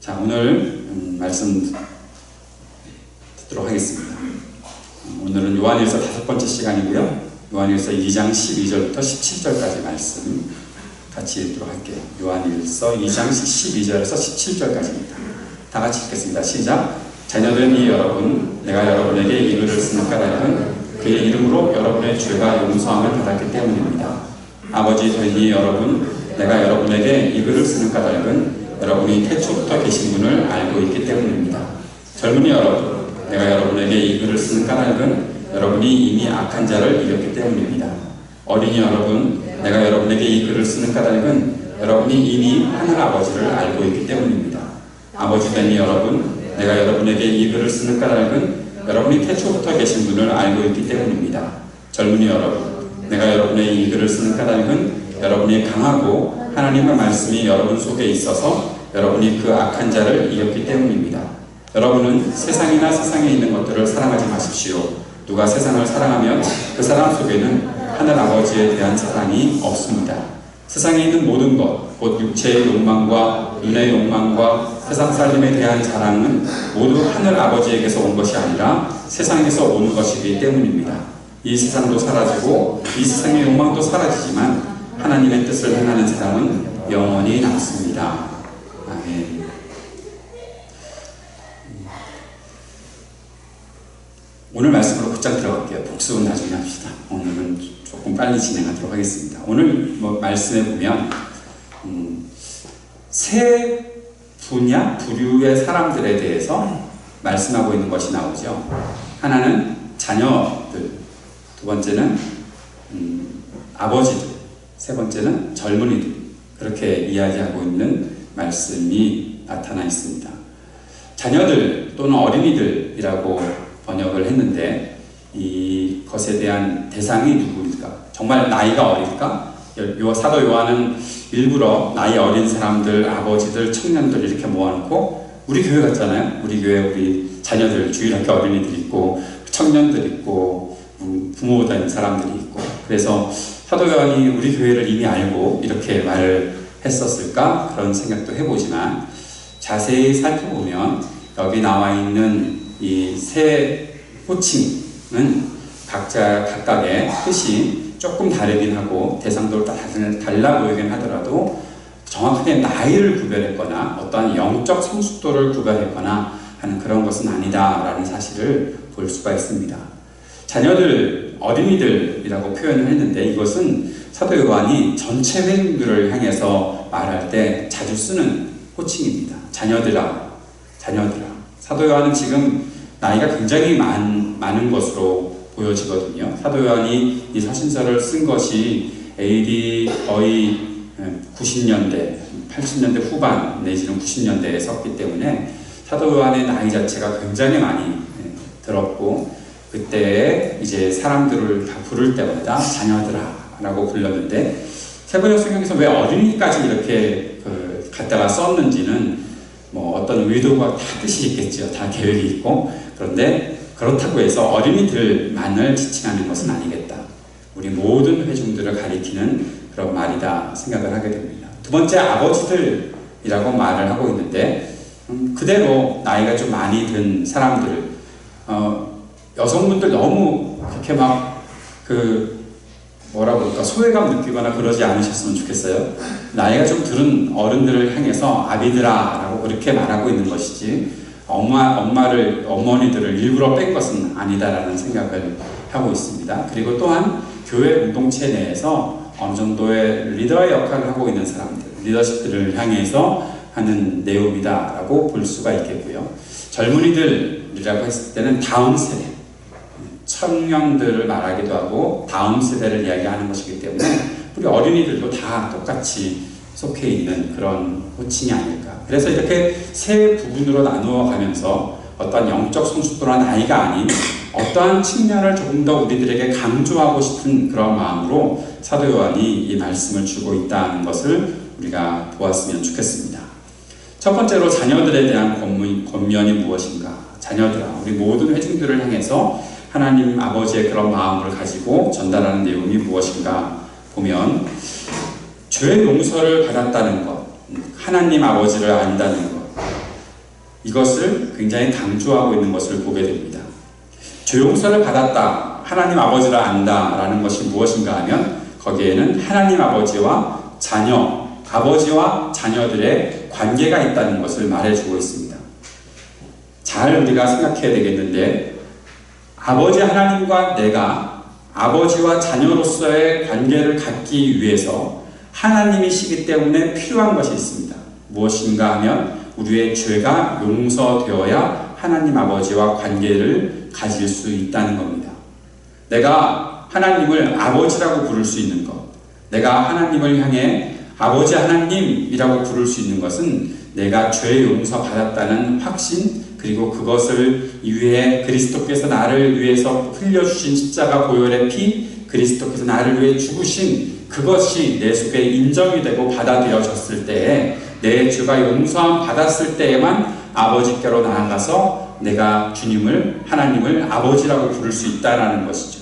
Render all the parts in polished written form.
자, 오늘 말씀 듣도록 하겠습니다. 오늘은 요한일서 5번째 시간이고요. 요한일서 2장 12절부터 17절까지 말씀 같이 읽도록 할게요. 요한일서 2장 12절에서 17절까지입니다. 다 같이 읽겠습니다. 시작. 자녀들이 여러분, 내가 여러분에게 이 글을 쓰는 까닭은 그의 이름으로 여러분의 죄가 용서함을 받았기 때문입니다. 아버지 되니 여러분, 내가 여러분에게 이 글을 쓰는 까닭은 여러분이 태초부터 계신 분을 알고 있기 때문입니다. 젊은이 여러분, 내가 여러분에게 이 글을 쓰는 까닭은 여러분이 이미 악한 자를 이겼기 때문입니다. 어린이 여러분, 내가 여러분에게 이 글을 쓰는 까닭은 여러분이 이미 하늘 아버지를 알고 있기 때문입니다. 아버지 되니 여러분, 내가 여러분에게 이 글을 쓰는 까닭은 여러분이 태초부터 계신 분을 알고 있기 때문입니다. 젊은이 여러분, 내가 여러분의 이 글을 쓰는 까닭은 여러분이 강하고 하나님의 말씀이 여러분 속에 있어서 여러분이 그 악한 자를 이겼기 때문입니다. 여러분은 세상이나 세상에 있는 것들을 사랑하지 마십시오. 누가 세상을 사랑하면 그 사람 속에는 하늘 아버지에 대한 사랑이 없습니다. 세상에 있는 모든 것, 곧 육체의 욕망과 눈의 욕망과 세상 살림에 대한 자랑은 모두 하늘 아버지에게서 온 것이 아니라 세상에서 온 것이기 때문입니다. 이 세상도 사라지고 이 세상의 욕망도 사라지지만 하나님의 뜻을 행하는 사람은 영원히 남습니다. 아멘. 오늘 말씀으로 곧장 들어갈게요. 복습은 나중에 합시다. 오늘은 조금 빨리 진행하도록 하겠습니다. 오늘 말씀에 보면 세 부류의 사람들에 대해서 말씀하고 있는 것이 나오죠. 하나는 자녀들, 두 번째는 아버지들, 세 번째는 젊은이들, 그렇게 이야기하고 있는 말씀이 나타나 있습니다. 자녀들 또는 어린이들이라고 번역을 했는데 이것에 대한 대상이 누구일까? 정말 나이가 어릴까? 사도 요한은 일부러 나이 어린 사람들, 아버지들, 청년들 이렇게 모아놓고 우리 교회 같잖아요. 우리 교회 우리 자녀들, 주일학교 어린이들 있고 청년들 있고 부모 된 사람들이 있고, 그래서 사도 요한이 우리 교회를 이미 알고 이렇게 말을 했었을까? 그런 생각도 해보지만 자세히 살펴보면 여기 나와 있는 이 세 호칭은 각각의 뜻이 조금 다르긴 하고 대상도 달라 보이긴 하더라도 정확하게 나이를 구별했거나 어떠한 영적 성숙도를 구별했거나 하는 그런 것은 아니다라는 사실을 볼 수가 있습니다. 자녀들, 어린이들이라고 표현을 했는데 이것은 사도 요한이 전체 회중들을 향해서 말할 때 자주 쓰는 호칭입니다. 자녀들아, 자녀들아. 사도 요한은 지금 나이가 굉장히 많은 것으로 보여지거든요. 사도 요한이 이 서신서를 쓴 것이 AD 거의 90년대, 80년대 후반 내지는 90년대에 썼기 때문에 사도 요한의 나이 자체가 굉장히 많이 들었고, 그때 이제 사람들을 다 부를 때마다 자녀들아 라고 불렀는데, 세번역 성경에서 왜 어린이까지 이렇게 갖다가 썼는지는 뭐 어떤 의도가 다 뜻이 있겠죠. 다 계획이 있고. 그런데 그렇다고 해서 어린이들만을 지칭하는 것은 아니겠다. 우리 모든 회중들을 가리키는 그런 말이다 생각을 하게 됩니다. 두 번째, 아버지들이라고 말을 하고 있는데 그대로 나이가 좀 많이 든 사람들, 여성분들 너무 그렇게 막 뭐라고 할까, 소외감 느끼거나 그러지 않으셨으면 좋겠어요. 나이가 좀 들은 어른들을 향해서 아비들아 라고 그렇게 말하고 있는 것이지 어머니들을 일부러 뺀 것은 아니다라는 생각을 하고 있습니다. 그리고 또한 교회 공동체 내에서 어느 정도의 리더의 역할을 하고 있는 사람들, 리더십들을 향해서 하는 내용이다라고 볼 수가 있겠고요. 젊은이들이라고 했을 때는 다음 세대, 청년들을 말하기도 하고 다음 세대를 이야기하는 것이기 때문에 우리 어린이들도 다 똑같이 속해 있는 그런 호칭이 아닐까. 그래서 이렇게 세 부분으로 나누어 가면서 어떠한 영적 성숙도나 나이가 아닌 어떠한 측면을 조금 더 우리들에게 강조하고 싶은 그런 마음으로 사도 요한이 이 말씀을 주고 있다는 것을 우리가 보았으면 좋겠습니다. 첫 번째로 자녀들에 대한 권면이 무엇인가. 자녀들아, 우리 모든 회중들을 향해서 하나님 아버지의 그런 마음을 가지고 전달하는 내용이 무엇인가 보면, 죄 용서를 받았다는 것, 하나님 아버지를 안다는 것, 이것을 굉장히 강조하고 있는 것을 보게 됩니다. 죄 용서를 받았다, 하나님 아버지를 안다 라는 것이 무엇인가 하면 거기에는 하나님 아버지와 자녀, 아버지와 자녀들의 관계가 있다는 것을 말해주고 있습니다. 잘 우리가 생각해야 되겠는데, 아버지 하나님과 내가 아버지와 자녀로서의 관계를 갖기 위해서 하나님이시기 때문에 필요한 것이 있습니다. 무엇인가 하면 우리의 죄가 용서되어야 하나님 아버지와 관계를 가질 수 있다는 겁니다. 내가 하나님을 아버지라고 부를 수 있는 것, 내가 하나님을 향해 아버지 하나님이라고 부를 수 있는 것은 내가 죄 용서 받았다는 확신, 그리고 그것을 이후에 그리스도께서 나를 위해서 흘려주신 십자가 보혈의 피, 그리스도께서 나를 위해 죽으신 그것이 내 속에 인정이 되고 받아들여졌을 때에, 내 죄가 용서함 받았을 때에만 아버지께로 나아가서 내가 주님을, 하나님을 아버지라고 부를 수 있다는 것이죠.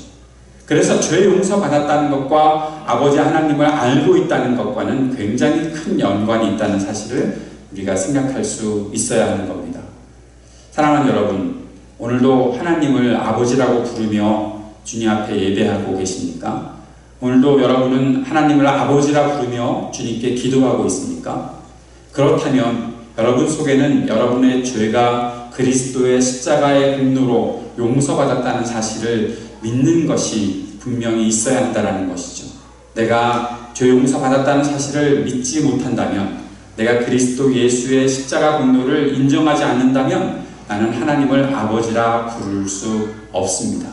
그래서 죄 용서 받았다는 것과 아버지 하나님을 알고 있다는 것과는 굉장히 큰 연관이 있다는 사실을 우리가 생각할 수 있어야 하는 겁니다. 사랑하는 여러분, 오늘도 하나님을 아버지라고 부르며 주님 앞에 예배하고 계십니까? 오늘도 여러분은 하나님을 아버지라 부르며 주님께 기도하고 있습니까? 그렇다면 여러분 속에는 여러분의 죄가 그리스도의 십자가의 공로로 용서받았다는 사실을 믿는 것이 분명히 있어야 한다는 것이죠. 내가 죄 용서받았다는 사실을 믿지 못한다면, 내가 그리스도 예수의 십자가 공로를 인정하지 않는다면 나는 하나님을 아버지라 부를 수 없습니다.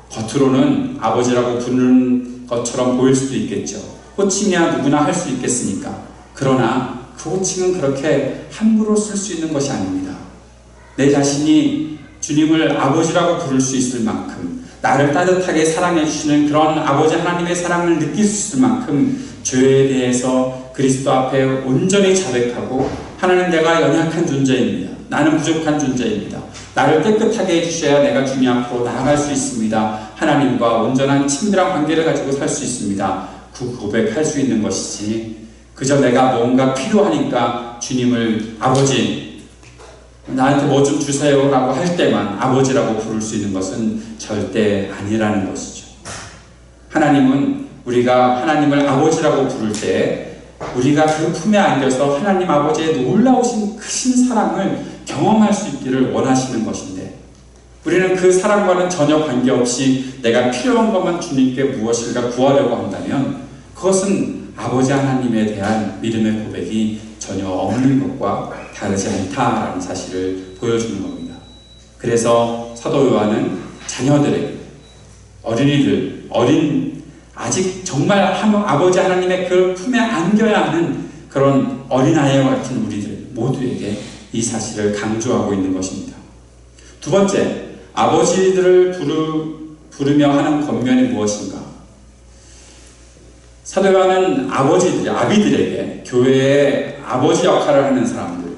겉으로는 아버지라고 부르는 것처럼 보일 수도 있겠죠. 호칭이야 누구나 할 수 있겠으니까. 그러나 그 호칭은 그렇게 함부로 쓸 수 있는 것이 아닙니다. 내 자신이 주님을 아버지라고 부를 수 있을 만큼, 나를 따뜻하게 사랑해 주시는 그런 아버지 하나님의 사랑을 느낄 수 있을 만큼 죄에 대해서 그리스도 앞에 온전히 자백하고, 하나님 내가 연약한 존재입니다. 나는 부족한 존재입니다. 나를 깨끗하게 해주셔야 내가 주님 앞으로 나아갈 수 있습니다. 하나님과 온전한 친밀한 관계를 가지고 살 수 있습니다. 그 고백할 수 있는 것이지, 그저 내가 뭔가 필요하니까 주님을 아버지, 나한테 뭐 좀 주세요 라고 할 때만 아버지라고 부를 수 있는 것은 절대 아니라는 것이죠. 하나님은 우리가 하나님을 아버지라고 부를 때 우리가 그 품에 안겨서 하나님 아버지의 놀라우신 크신 사랑을 경험할 수 있기를 원하시는 것인데, 우리는 그 사랑과는 전혀 관계없이 내가 필요한 것만 주님께 무엇인가 구하려고 한다면 그것은 아버지 하나님에 대한 믿음의 고백이 전혀 없는 것과 다르지 않다라는 사실을 보여주는 겁니다. 그래서 사도 요한은 자녀들에게, 어린이들, 아직 정말 아버지 하나님의 그 품에 안겨야 하는 그런 어린아이와 같은 우리들 모두에게 이 사실을 강조하고 있는 것입니다. 두 번째, 아버지들을 부르며 하는 권면이 무엇인가? 사도 요한은 아비들에게, 교회의 아버지 역할을 하는 사람들,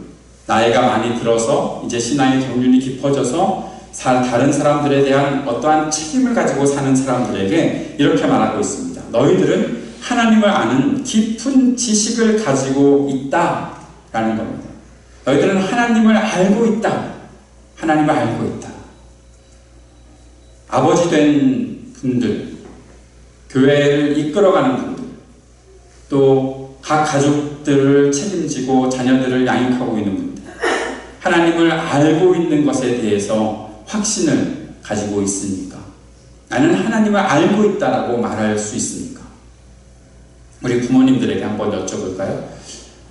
나이가 많이 들어서 이제 신앙의 경륜이 깊어져서 다른 사람들에 대한 어떠한 책임을 가지고 사는 사람들에게 이렇게 말하고 있습니다. 너희들은 하나님을 아는 깊은 지식을 가지고 있다라는 겁니다. 너희들은 하나님을 알고 있다. 하나님을 알고 있다. 아버지 된 분들, 교회를 이끌어가는 분들, 또 각 가족들을 책임지고 자녀들을 양육하고 있는 분들, 하나님을 알고 있는 것에 대해서 확신을 가지고 있습니까? 나는 하나님을 알고 있다라고 말할 수 있습니까? 우리 부모님들에게 한번 여쭤볼까요?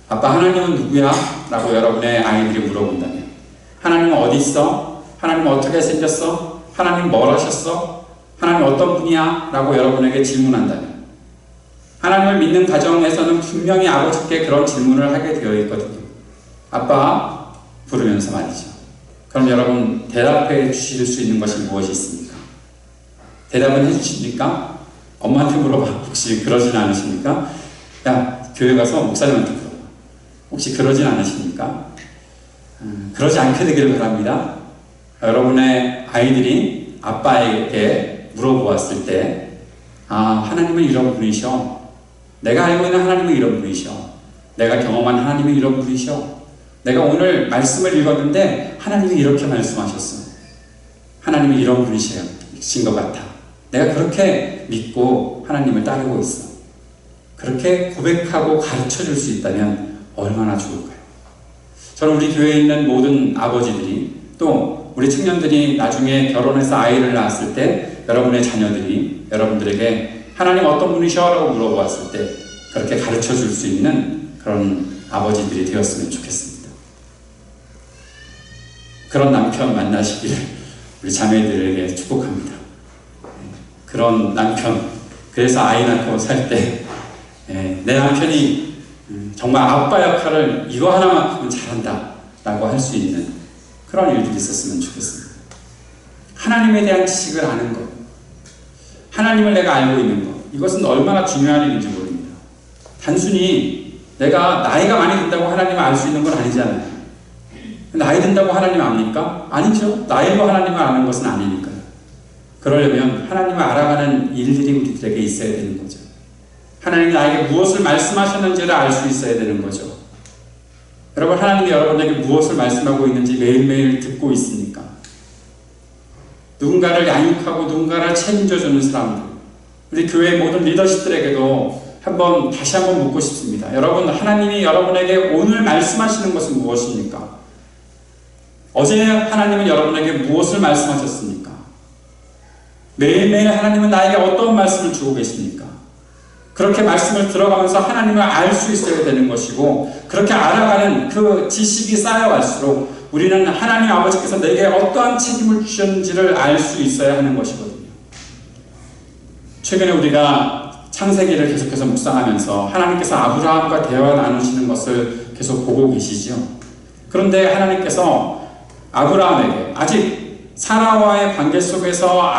아빠, 하나님은 누구야? 라고 여러분의 아이들이 물어본다면, 하나님은 어디 있어? 하나님은 어떻게 생겼어? 하나님 뭘 하셨어? 하나님 어떤 분이야? 라고 여러분에게 질문한다면, 하나님을 믿는 가정에서는 분명히 아버지께 그런 질문을 하게 되어 있거든요. 아빠 부르면서 말이죠. 그럼 여러분 대답해 주실 수 있는 것이 무엇이 있습니까? 대답은 해주십니까? 엄마한테 물어봐. 혹시 그러진 않으십니까? 야, 교회 가서 목사님한테 물어봐. 혹시 그러진 않으십니까? 그러지 않게 되기를 바랍니다. 여러분의 아이들이 아빠에게 물어보았을 때, 하나님은 이런 분이셔. 내가 알고 있는 하나님은 이런 분이셔. 내가 경험한 하나님은 이런 분이셔. 내가 오늘 말씀을 읽었는데 하나님이 이렇게 말씀하셨어. 하나님이 이런 분이신 것 같아. 내가 그렇게 믿고 하나님을 따르고 있어. 그렇게 고백하고 가르쳐 줄 수 있다면 얼마나 좋을까요? 저는 우리 교회에 있는 모든 아버지들이, 또 우리 청년들이 나중에 결혼해서 아이를 낳았을 때 여러분의 자녀들이 여러분들에게 하나님 어떤 분이셔? 라고 물어보았을 때 그렇게 가르쳐 줄 수 있는 그런 아버지들이 되었으면 좋겠습니다. 그런 남편 만나시기를 우리 자매들에게 축복합니다. 그런 남편, 그래서 아이 낳고 살 때 내 남편이 정말 아빠 역할을 이거 하나만큼은 잘한다 라고 할 수 있는 그런 일들이 있었으면 좋겠습니다. 하나님에 대한 지식을 아는 것, 하나님을 내가 알고 있는 것, 이것은 얼마나 중요한 일인지 모릅니다. 단순히 내가 나이가 많이 든다고 하나님을 알 수 있는 건 아니잖아요. 나이 든다고 하나님 압니까? 아니죠. 나이로 하나님을 아는 것은 아니니까요. 그러려면 하나님을 알아가는 일들이 우리들에게 있어야 되는 거죠. 하나님이 나에게 무엇을 말씀하셨는지를 알 수 있어야 되는 거죠. 여러분, 하나님이 여러분에게 무엇을 말씀하고 있는지 매일매일 듣고 있습니까? 누군가를 양육하고 누군가를 책임져주는 사람들, 우리 교회 모든 리더십들에게도 다시 한번 묻고 싶습니다. 여러분, 하나님이 여러분에게 오늘 말씀하시는 것은 무엇입니까? 어제 하나님은 여러분에게 무엇을 말씀하셨습니까? 매일매일 하나님은 나에게 어떤 말씀을 주고 계십니까? 그렇게 말씀을 들어가면서 하나님을 알 수 있어야 되는 것이고, 그렇게 알아가는 그 지식이 쌓여갈수록 우리는 하나님 아버지께서 내게 어떠한 책임을 주셨는지를 알 수 있어야 하는 것이거든요. 최근에 우리가 창세기를 계속해서 묵상하면서 하나님께서 아브라함과 대화 나누시는 것을 계속 보고 계시죠. 그런데 하나님께서 아브라함에게 아직 사라와의 관계 속에서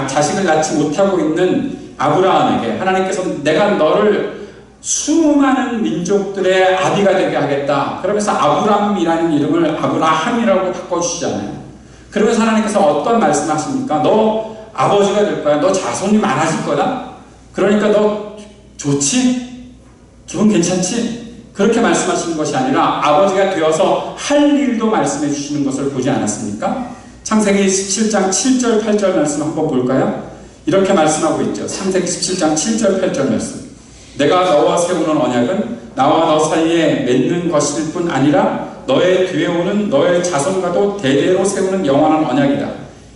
자식을 낳지 못하고 있는 아브라함에게 하나님께서 내가 너를 수많은 민족들의 아비가 되게 하겠다. 그러면서 아브람이라는 이름을 아브라함이라고 바꿔주시잖아요. 그러면서 하나님께서 어떤 말씀하십니까? 너 아버지가 될 거야. 너 자손이 많아질 거다. 그러니까 너 좋지? 기분 괜찮지? 그렇게 말씀하시는 것이 아니라 아버지가 되어서 할 일도 말씀해 주시는 것을 보지 않았습니까? 창세기 17장 7절 8절 말씀 한번 볼까요? 이렇게 말씀하고 있죠. 창세기 17장 7절 8절 말씀. 내가 너와 세우는 언약은 나와 너 사이에 맺는 것일 뿐 아니라 너의 뒤에 오는 너의 자손과도 대대로 세우는 영원한 언약이다.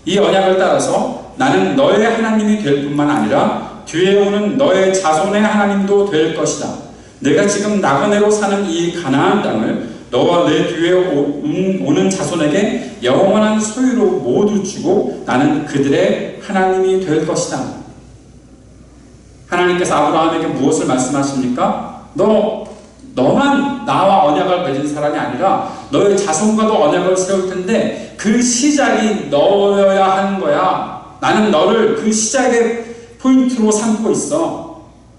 이 언약을 따라서 나는 너의 하나님이 될 뿐만 아니라 뒤에 오는 너의 자손의 하나님도 될 것이다. 내가 지금 나그네로 사는 이 가나안 땅을 너와 내 뒤에 오는 자손에게 영원한 소유로 모두 주고 나는 그들의 하나님이 될 것이다. 하나님께서 아브라함에게 무엇을 말씀하십니까? 너만 나와 언약을 맺은 사람이 아니라 너의 자손과도 언약을 세울 텐데 그 시작이 너여야 하는 거야. 나는 너를 그 시작의 포인트로 삼고 있어.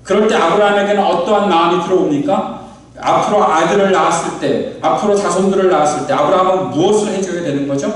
그럴 때 아브라함에게는 어떠한 마음이 들어옵니까? 앞으로 아들을 낳았을 때, 앞으로 자손들을 낳았을 때 아브라함은 무엇을 해줘야 되는 거죠?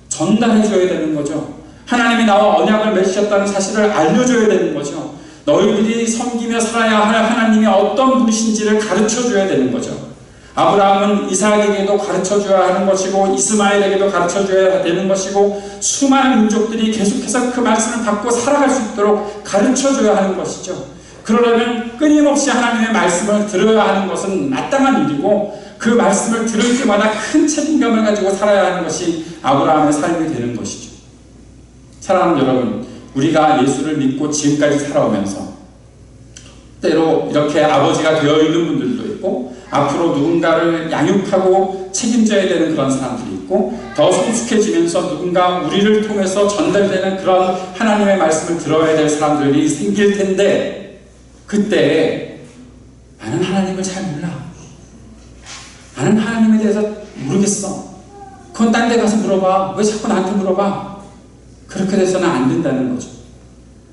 전달해줘야 되는 거죠. 하나님이 나와 언약을 맺으셨다는 사실을 알려줘야 되는 거죠. 너희들이 섬기며 살아야 할 하나님이 어떤 분이신지를 가르쳐줘야 되는 거죠. 아브라함은 이삭에게도 가르쳐줘야 하는 것이고 이스마엘에게도 가르쳐줘야 되는 것이고 수많은 민족들이 계속해서 그 말씀을 받고 살아갈 수 있도록 가르쳐줘야 하는 것이죠. 그러려면 끊임없이 하나님의 말씀을 들어야 하는 것은 마땅한 일이고 그 말씀을 들을 때마다 큰 책임감을 가지고 살아야 하는 것이 아브라함의 삶이 되는 것이죠. 사랑하는 여러분, 우리가 예수를 믿고 지금까지 살아오면서 때로 이렇게 아버지가 되어 있는 분들도 있고 앞으로 누군가를 양육하고 책임져야 되는 그런 사람들이 있고 더 성숙해지면서 누군가 우리를 통해서 전달되는 그런 하나님의 말씀을 들어야 될 사람들이 생길 텐데 그때 나는 하나님을 잘 몰라. 나는 하나님에 대해서 모르겠어. 그건 딴 데 가서 물어봐. 왜 자꾸 나한테 물어봐? 그렇게 돼서는 안 된다는 거죠.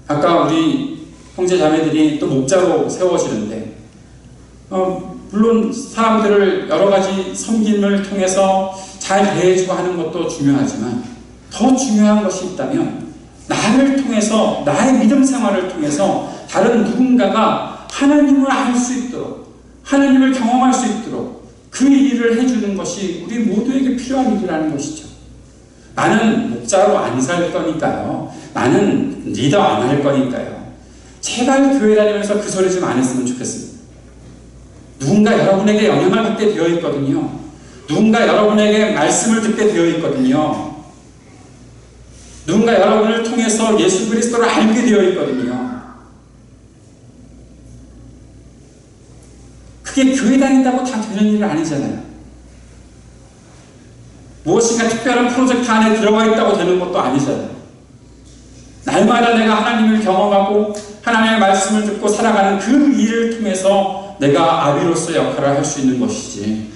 아까 우리 형제 자매들이 또 목자로 세워지는데 물론 사람들을 여러 가지 섬김을 통해서 잘 대해주고 하는 것도 중요하지만 더 중요한 것이 있다면 나를 통해서 나의 믿음 생활을 통해서 다른 누군가가 하나님을 알 수 있도록 하나님을 경험할 수 있도록 그 일을 해주는 것이 우리 모두에게 필요한 일이라는 것이죠. 나는 목자로 안 살 거니까요. 나는 리더 안 할 거니까요. 제발 교회 다니면서 그 소리 좀 안 했으면 좋겠습니다. 누군가 여러분에게 영향을 받게 되어 있거든요. 누군가 여러분에게 말씀을 듣게 되어 있거든요. 누군가 여러분을 통해서 예수 그리스도를 알게 되어 있거든요. 그게 교회 다닌다고 다 되는 일은 아니잖아요. 무엇인가 특별한 프로젝트 안에 들어가 있다고 되는 것도 아니잖아요. 날마다 내가 하나님을 경험하고 하나님의 말씀을 듣고 살아가는 그 일을 통해서 내가 아비로서의 역할을 할 수 있는 것이지,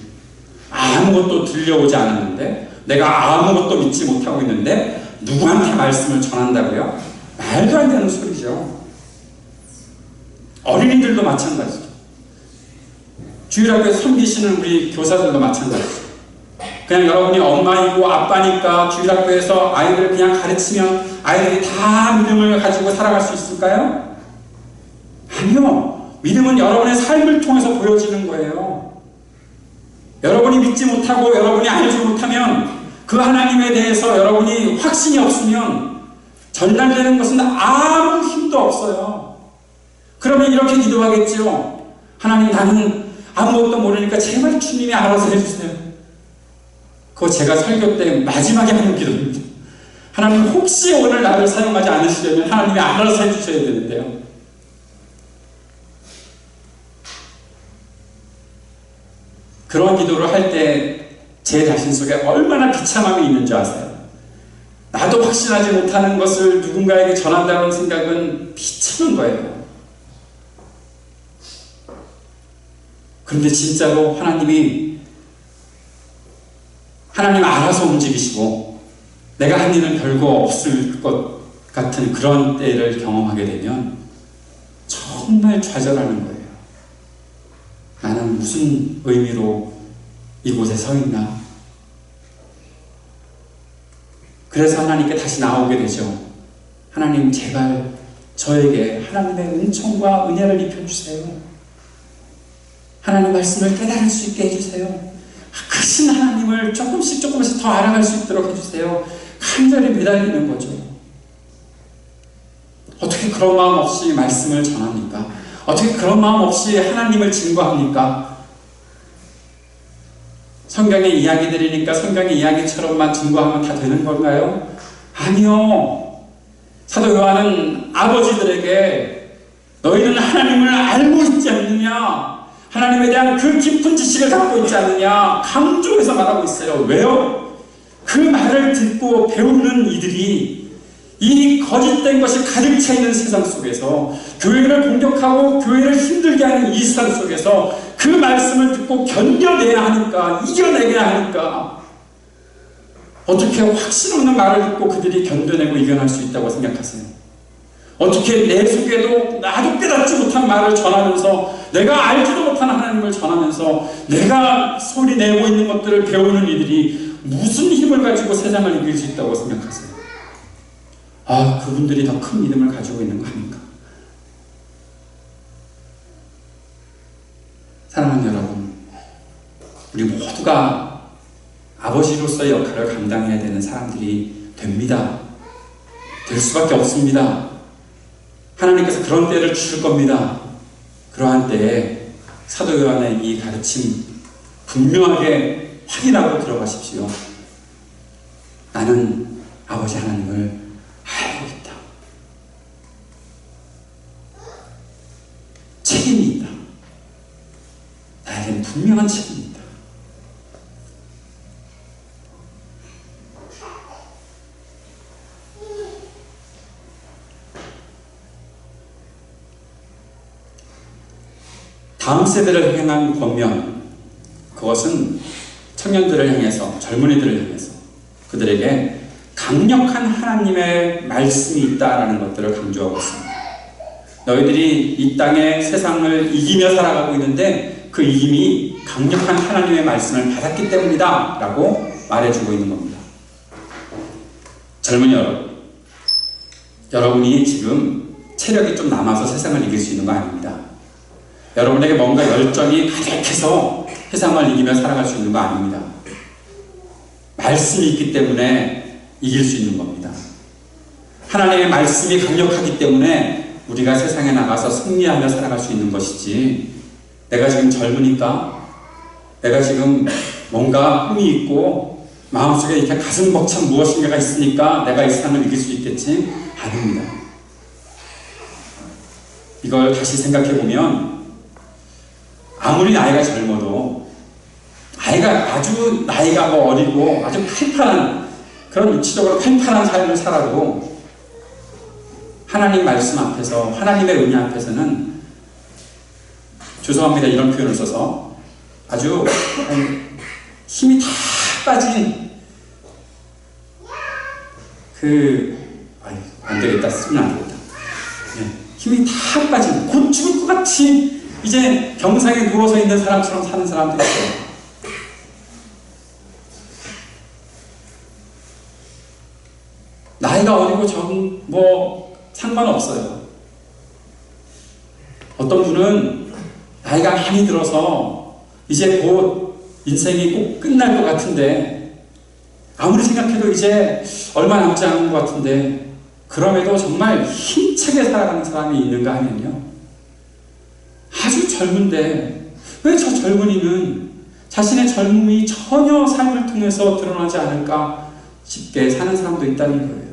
아무것도 들려오지 않았는데 내가 아무것도 믿지 못하고 있는데 누구한테 말씀을 전한다고요? 말도 안 되는 소리죠. 어린이들도 마찬가지죠. 주일학교에 섬기시는 우리 교사들도 마찬가지죠. 그냥 여러분이 엄마이고 아빠니까 주일학교에서 아이들을 그냥 가르치면 아이들이 다 믿음을 가지고 살아갈 수 있을까요? 아니요. 믿음은 여러분의 삶을 통해서 보여지는 거예요. 여러분이 믿지 못하고 여러분이 알지 못하면 그 하나님에 대해서 여러분이 확신이 없으면 전달되는 것은 아무 힘도 없어요. 그러면 이렇게 기도하겠죠. 하나님, 나는 아무것도 모르니까 제발 주님이 알아서 해주세요. 그거 제가 설교 때 마지막에 하는 기도입니다. 하나님, 혹시 오늘 나를 사용하지 않으시려면 하나님이 알아서 해주셔야 되는데요. 그런 기도를 할 때 제 자신 속에 얼마나 비참함이 있는 줄 아세요? 나도 확신하지 못하는 것을 누군가에게 전한다는 생각은 비참한 거예요. 그런데 진짜로 하나님 알아서 움직이시고 내가 한 일은 별거 없을 것 같은 그런 때를 경험하게 되면 정말 좌절하는 거예요. 나는 무슨 의미로 이곳에 서 있나? 그래서 하나님께 다시 나오게 되죠. 하나님, 제발 저에게 하나님의 은총과 은혜를 입혀주세요. 하나님 말씀을 깨달을 수 있게 해주세요. 크신 하나님을 조금씩 더 알아갈 수 있도록 해주세요. 간절히 매달리는 거죠. 어떻게 그런 마음 없이 말씀을 전합니까? 어떻게 그런 마음 없이 하나님을 증거합니까? 성경의 이야기들이니까 성경의 이야기처럼만 증거하면 다 되는 건가요? 아니요. 사도 요한은 아버지들에게 너희는 하나님을 알고 있지 않느냐, 하나님에 대한 그 깊은 지식을 갖고 있지 않느냐 강조해서 말하고 있어요. 왜요? 그 말을 듣고 배우는 이들이 이 거짓된 것이 가득 차 있는 세상 속에서, 교회를 공격하고 교회를 힘들게 하는 이 세상 속에서 그 말씀을 듣고 견뎌내야 하니까, 이겨내야 하니까, 어떻게 확신 없는 말을 듣고 그들이 견뎌내고 이겨낼 수 있다고 생각하세요? 어떻게 내 속에도 나도 깨닫지 못한 말을 전하면서, 내가 알지도 못한 하나님을 전하면서 내가 소리 내고 있는 것들을 배우는 이들이 무슨 힘을 가지고 세상을 이길 수 있다고 생각하세요? 아, 그분들이 더 큰 믿음을 가지고 있는 거 아닌가? 사랑하는 여러분, 우리 모두가 아버지로서의 역할을 감당해야 되는 사람들이 됩니다. 될 수밖에 없습니다. 하나님께서 그런 때를 주실 겁니다. 그러한 때에 사도 요한의 이 가르침 분명하게 확인하고 들어가십시오. 나는 아버지 하나님을 알고 있다. 책임이 있다. 나에게는 분명한 책임이 있다. 다음 세대를 향한 권면, 그것은 청년들을 향해서, 젊은이들을 향해서 그들에게 강력한 하나님의 말씀이 있다라는 것들을 강조하고 있습니다. 너희들이 이 땅의 세상을 이기며 살아가고 있는데 그 이김이 강력한 하나님의 말씀을 받았기 때문이다 라고 말해주고 있는 겁니다. 젊은 여러분, 여러분이 지금 체력이 좀 남아서 세상을 이길 수 있는 거 아닙니다. 여러분에게 뭔가 열정이 가득해서 세상을 이기며 살아갈 수 있는 거 아닙니다. 말씀이 있기 때문에 이길 수 있는 겁니다. 하나님의 말씀이 강력하기 때문에 우리가 세상에 나가서 승리하며 살아갈 수 있는 것이지, 내가 지금 젊으니까, 내가 지금 뭔가 꿈이 있고 마음속에 이렇게 가슴 벅찬 무엇인가가 있으니까 내가 이 세상을 이길 수 있겠지? 아닙니다. 이걸 다시 생각해보면 아무리 나이가 젊어도, 아주 나이가 뭐 어리고 아주 팔팔한, 그런 육체적으로 팔팔한 삶을 살아도 하나님 말씀 앞에서, 하나님의 은혜 앞에서는, 죄송합니다 이런 표현을 써서, 아주 힘이 다 빠진 안 되겠다, 쓰면 안 되겠다. 힘이 다 빠진, 곧 죽을 것 같이 이제 병상에 누워서 있는 사람처럼 사는 사람도 있어요. 나이가 어리고 상관없어요. 어떤 분은 나이가 많이 들어서 이제 곧 인생이 꼭 끝날 것 같은데, 아무리 생각해도 이제 얼마 남지 않은 것 같은데, 그럼에도 정말 힘차게 살아가는 사람이 있는가 하면요, 아주 젊은데 왜 저 젊은이는 자신의 젊음이 전혀 삶을 통해서 드러나지 않을까 싶게 사는 사람도 있다는 거예요.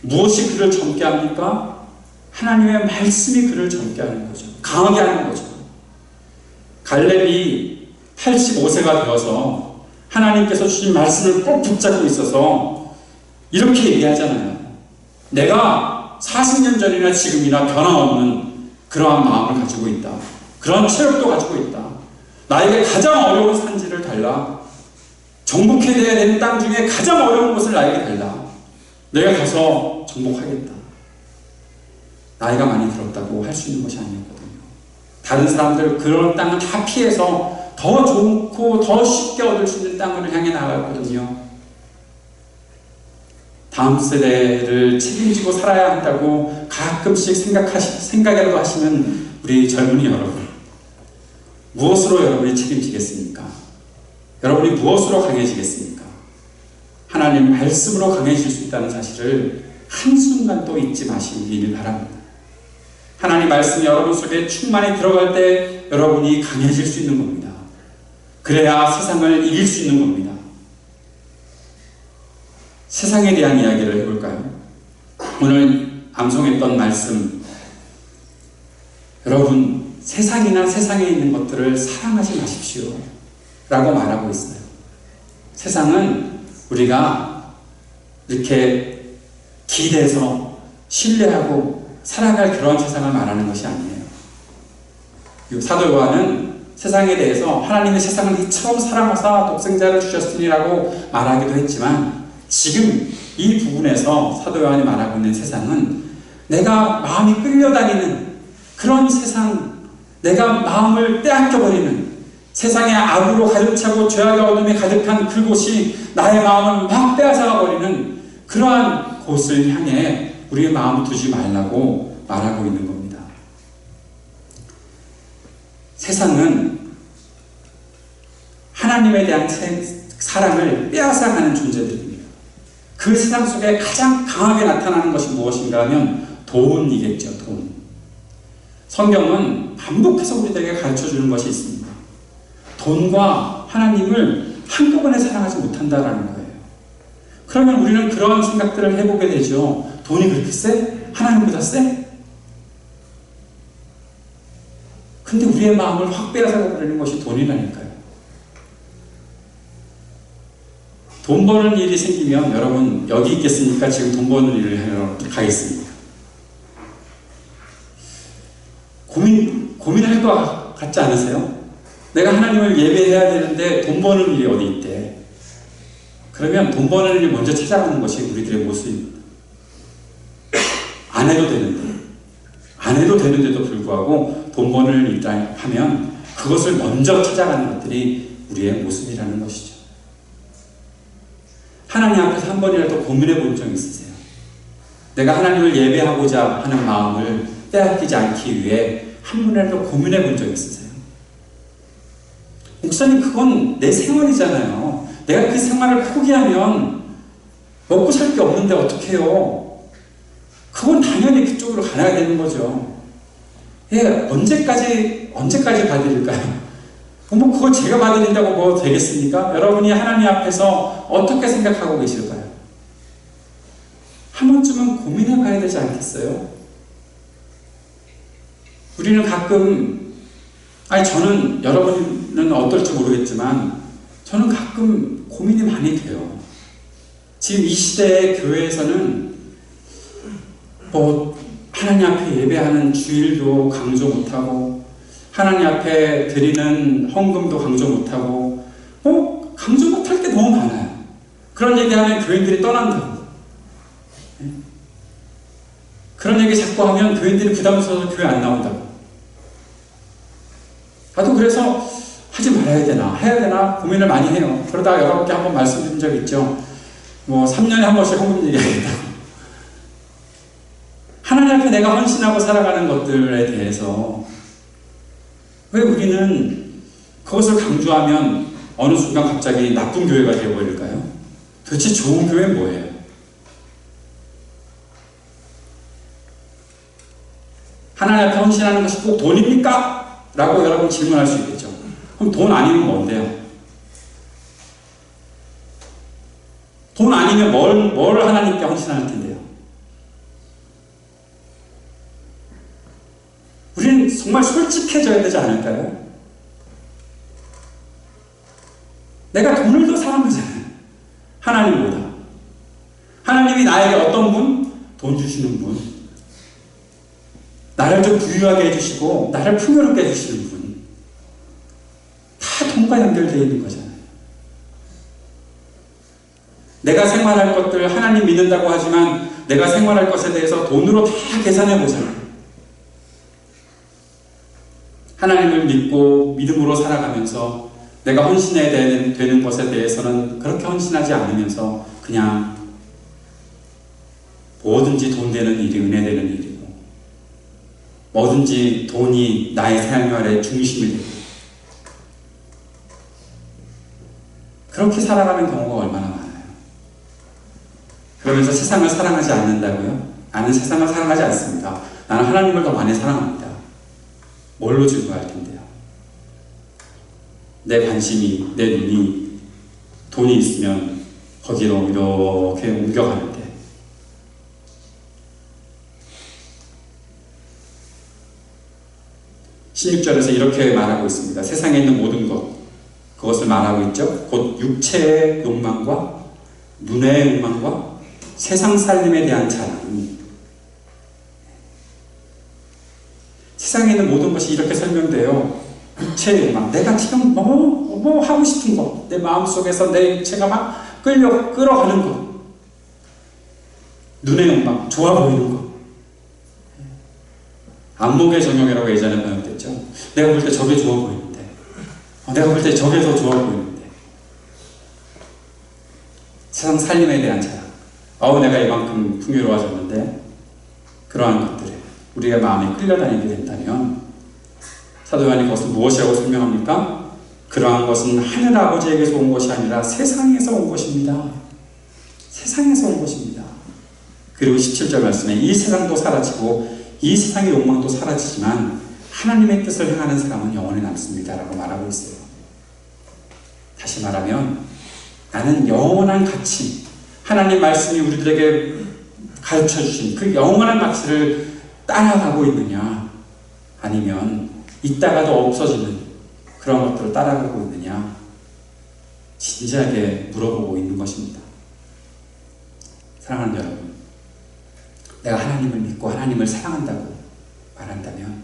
무엇이 그를 젊게 합니까? 하나님의 말씀이 그를 젊게 하는 거죠. 강하게 하는 거죠. 갈렙이 85세가 되어서 하나님께서 주신 말씀을 꼭 붙잡고 있어서 이렇게 얘기하잖아요. 내가 40년 전이나 지금이나 변함없는 그러한 마음을 가지고 있다. 그런 체력도 가지고 있다. 나에게 가장 어려운 산지를 달라. 정복해야 되는 땅 중에 가장 어려운 곳을 나에게 달라. 내가 가서 정복하겠다. 나이가 많이 들었다고 할 수 있는 것이 아니었거든요. 다른 사람들 그런 땅을 다 피해서 더 좋고 더 쉽게 얻을 수 있는 땅을 향해 나갔거든요. 다음 세대를 책임지고 살아야 한다고 가끔씩 생각이라도 하시는 우리 젊은이 여러분, 무엇으로 여러분이 책임지겠습니까? 여러분이 무엇으로 강해지겠습니까? 하나님 말씀으로 강해질 수 있다는 사실을 한순간도 잊지 마시길 바랍니다. 하나님 말씀이 여러분 속에 충만히 들어갈 때 여러분이 강해질 수 있는 겁니다. 그래야 세상을 이길 수 있는 겁니다. 세상에 대한 이야기를 해볼까요? 오늘 암송했던 말씀, 여러분 세상이나 세상에 있는 것들을 사랑하지 마십시오 라고 말하고 있어요. 세상은 우리가 이렇게 기대서 신뢰하고 살아갈 그런 세상을 말하는 것이 아니에요. 사도 요한은 세상에 대해서 하나님의 세상을 이처럼 사랑하사 독생자를 주셨으니라고 말하기도 했지만, 지금 이 부분에서 사도 요한이 말하고 있는 세상은 내가 마음이 끌려다니는 그런 세상, 내가 마음을 빼앗겨버리는 세상의 악으로 가득 차고 죄악의 어둠이 가득한 그곳이 나의 마음을 막 빼앗아버리는 그러한 곳을 향해 우리의 마음을 두지 말라고 말하고 있는 겁니다. 세상은 하나님에 대한 사랑을 빼앗아가는 존재들입니다. 그 세상 속에 가장 강하게 나타나는 것이 무엇인가 하면 돈이겠죠. 돈. 성경은 반복해서 우리들에게 가르쳐주는 것이 있습니다. 돈과 하나님을 한꺼번에 사랑하지 못한다라는 거예요. 그러면 우리는 그런 생각들을 해보게 되죠. 돈이 그렇게 세? 하나님보다 세? 근데 우리의 마음을 확 빼앗아버리는 것이 돈이라니까요. 돈 버는 일이 생기면 여러분 여기 있겠습니까? 지금 돈 버는 일을 하러 가겠습니까? 고민할 것 같지 않으세요? 내가 하나님을 예배해야 되는데 돈 버는 일이 어디 있대? 그러면 돈 버는 일을 먼저 찾아가는 것이 우리들의 모습입니다. 안 해도 되는데도 불구하고 돈 버는 일 있다 하면 그것을 먼저 찾아가는 것들이 우리의 모습이라는 것이죠. 하나님 앞에서 한 번이라도 고민해 본 적 있으세요? 내가 하나님을 예배하고자 하는 마음을 빼앗기지 않기 위해 한 번이라도 고민해 본 적 있으세요? 목사님, 그건 내 생활이잖아요. 내가 그 생활을 포기하면 먹고 살 게 없는데 어떡해요? 그건 당연히 그쪽으로 가야 되는 거죠. 예, 언제까지 봐드릴까요? 뭐 그거 제가 봐드린다고 뭐 되겠습니까? 여러분이 하나님 앞에서 어떻게 생각하고 계실까요? 한 번쯤은 고민해 봐야 되지 않겠어요? 우리는 가끔, 저는, 여러분은 어떨지 모르겠지만 저는 가끔 고민이 많이 돼요. 지금 이 시대의 교회에서는 하나님 앞에 예배하는 주일도 강조 못하고, 하나님 앞에 드리는 헌금도 강조 못하고, 강조 못할 게 너무 많아요. 그런 얘기하면 교인들이 떠난다고. 그런 얘기 자꾸 하면 교인들이 부담스러워서 교회 안 나온다고. 나도 그래서 하지 말아야 되나, 해야 되나 고민을 많이 해요. 그러다가 여러분께 한번 말씀드린 적 있죠. 3년에 한 번씩 헌금 얘기하겠다고. 하나님 앞에 내가 헌신하고 살아가는 것들에 대해서 왜 우리는 그것을 강조하면 어느 순간 갑자기 나쁜 교회가 되어버릴까요? 도대체 좋은 교회는 뭐예요? 하나님 앞에 헌신하는 것이 꼭 돈입니까? 라고 여러분 질문할 수 있겠죠. 그럼 돈 아니면 뭔데요? 돈 아니면 뭘 하나님께 헌신할 텐데요? 우리는 정말 솔직해져야 되지 않을까요? 내가 돈을 더 사는 거잖아요. 하나님보다. 하나님이 나에게 어떤 분? 돈 주시는 분. 나를 좀 부유하게 해주시고 나를 풍요롭게 해주시는 분. 다 돈과 연결되어 있는 거잖아요. 내가 생활할 것들 하나님 믿는다고 하지만 내가 생활할 것에 대해서 돈으로 다 계산해 보잖아요. 하나님을 믿고 믿음으로 살아가면서 내가 헌신해야 되는 것에 대해서는 그렇게 헌신하지 않으면서 그냥 뭐든지 돈 되는 일이 은혜 되는 일이고, 뭐든지 돈이 나의 생활의 중심이 되고, 그렇게 살아가는 경우가 얼마나 많아요. 그러면서 세상을 사랑하지 않는다고요? 나는 세상을 사랑하지 않습니다. 나는 하나님을 더 많이 사랑합니다. 뭘로 증거할 텐데요? 내 관심이, 내 눈이 돈이 있으면 거기로 이렇게 옮겨가는데, 16절에서 이렇게 말하고 있습니다. 세상에 있는 모든 것, 그것을 말하고 있죠. 곧 육체의 욕망과 눈의 욕망과 세상 살림에 대한 자랑. 세상에 있는 모든 것이 이렇게 설명돼요. 육체의 욕망, 내가 지금 뭐 하고 싶은 것, 내 마음속에서 내 육체가 막 끌어가는 것. 눈의 욕망, 좋아 보이는 것. 안목의 정욕이라고 예전에 번역됐죠. 내가 볼 때 저게 좋아 보이는데, 내가 볼 때 저게 더 좋아 보이는데. 세상 살림에 대한 자랑. 내가 이만큼 풍요로워졌는데, 그러한 것들에 우리가 마음이 끌려다니게 된다면 사도 요한이 그것을 무엇이라고 설명합니까? 그러한 것은 하늘 아버지에게서 온 것이 아니라 세상에서 온 것입니다. 세상에서 온 것입니다. 그리고 17절 말씀에 이 세상도 사라지고 이 세상의 욕망도 사라지지만 하나님의 뜻을 행하는 사람은 영원히 남습니다 라고 말하고 있어요. 다시 말하면 나는 영원한 가치, 하나님 말씀이 우리들에게 가르쳐 주신 그 영원한 가치를 따라가고 있느냐, 아니면 있다가도 없어지는 그런 것들을 따라가고 있느냐, 진지하게 물어보고 있는 것입니다. 사랑하는 여러분, 내가 하나님을 믿고 하나님을 사랑한다고 말한다면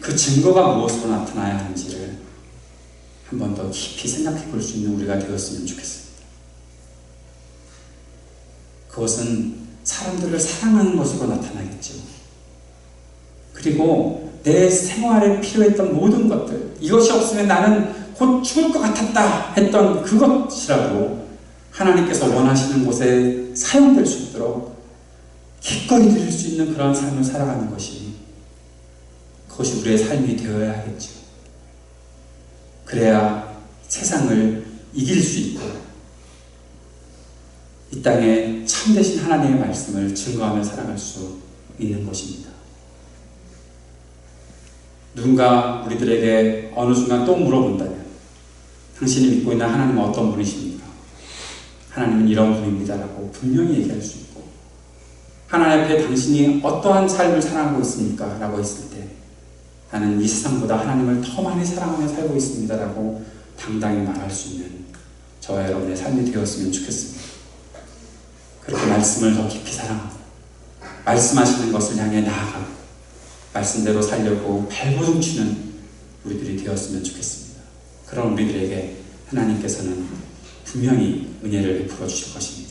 그 증거가 무엇으로 나타나야 하는지를 한 번 더 깊이 생각해 볼 수 있는 우리가 되었으면 좋겠습니다. 그것은 사람들을 사랑하는 것으로 나타나겠죠. 그리고 내 생활에 필요했던 모든 것들, 이것이 없으면 나는 곧 죽을 것 같았다 했던 그것이라도 하나님께서 원하시는 곳에 사용될 수 있도록 기꺼이 드릴 수 있는 그런 삶을 살아가는 것이, 그것이 우리의 삶이 되어야 하겠죠. 그래야 세상을 이길 수 있고 이 땅에 참되신 하나님의 말씀을 증거하며 살아갈 수 있는 것입니다. 누군가 우리들에게 어느 순간 또 물어본다면 당신이 믿고 있는 하나님은 어떤 분이십니까? 하나님은 이런 분입니다라고 분명히 얘기할 수 있고, 하나님 앞에 당신이 어떠한 삶을 살아가고 있습니까? 라고 했을 때 나는 이 세상보다 하나님을 더 많이 사랑하며 살고 있습니다 라고 당당히 말할 수 있는 저와 여러분의 삶이 되었으면 좋겠습니다. 그렇게 말씀을 더 깊이 사랑하고 말씀하시는 것을 향해 나아가고 말씀대로 살려고 발버둥치는 우리들이 되었으면 좋겠습니다. 그런 우리들에게 하나님께서는 분명히 은혜를 베풀어 주실 것입니다.